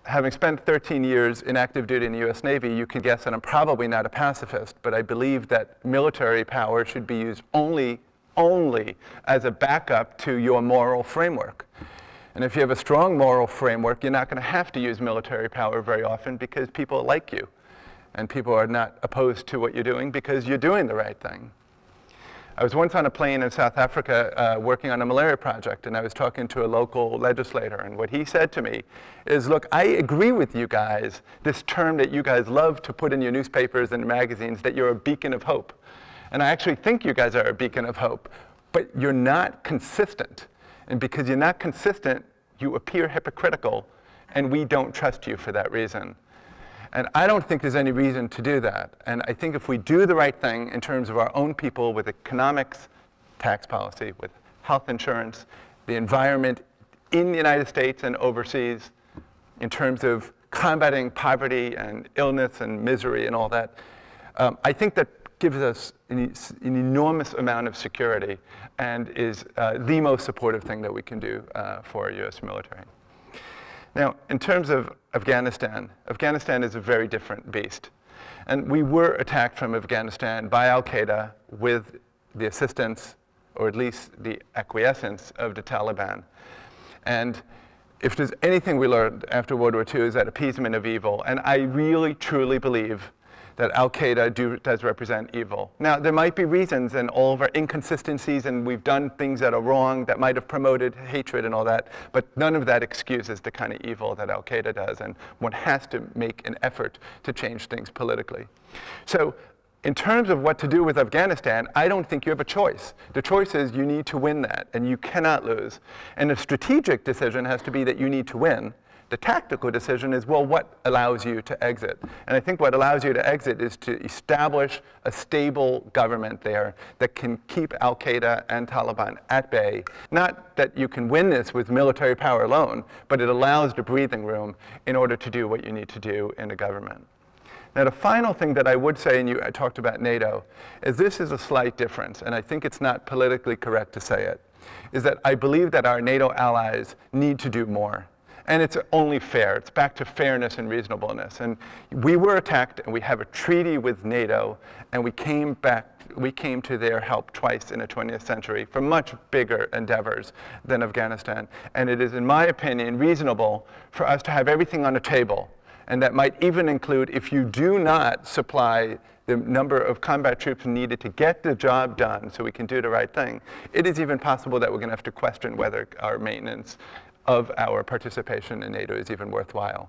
having spent 13 years in active duty in the US Navy, you can guess that I'm probably not a pacifist, but I believe that military power should be used only as a backup to your moral framework. And if you have a strong moral framework, you're not going to have to use military power very often because people like you. And people are not opposed to what you're doing because you're doing the right thing. I was once on a plane in South Africa working on a malaria project, and I was talking to a local legislator, and what he said to me is, look, I agree with you guys, this term that you guys love to put in your newspapers and magazines, that you're a beacon of hope. And I actually think you guys are a beacon of hope, but you're not consistent. And because you're not consistent, you appear hypocritical, and we don't trust you for that reason. And I don't think there's any reason to do that. And I think if we do the right thing in terms of our own people with economics, tax policy, with health insurance, the environment in the United States and overseas, in terms of combating poverty and illness and misery and all that, I think that gives us an enormous amount of security and is the most supportive thing that we can do for our US military. Now, in terms of Afghanistan, Afghanistan is a very different beast. And we were attacked from Afghanistan by al-Qaeda with the assistance, or at least the acquiescence, of the Taliban. And if there's anything we learned after World War II is that appeasement of evil. And I really, truly believe that al-Qaeda does represent evil. Now, there might be reasons and all of our inconsistencies, and we've done things that are wrong that might have promoted hatred and all that, but none of that excuses the kind of evil that al-Qaeda does, and one has to make an effort to change things politically. So in terms of what to do with Afghanistan, I don't think you have a choice. The choice is you need to win that, and you cannot lose. And the strategic decision has to be that you need to win. The tactical decision is, well, what allows you to exit? And I think what allows you to exit is to establish a stable government there that can keep al-Qaeda and Taliban at bay. Not that you can win this with military power alone, but it allows the breathing room in order to do what you need to do in a government. Now, the final thing that I would say, and I talked about NATO, is this is a slight difference, and I think it's not politically correct to say it, is that I believe that our NATO allies need to do more. And it's only fair. It's back to fairness and reasonableness. And we were attacked, and we have a treaty with NATO, and we came to their help twice in the 20th century for much bigger endeavors than Afghanistan. And it is, in my opinion, reasonable for us to have everything on the table. And that might even include, if you do not supply the number of combat troops needed to get the job done so we can do the right thing, it is even possible that we're going to have to question whether our maintenance of our participation in NATO is even worthwhile.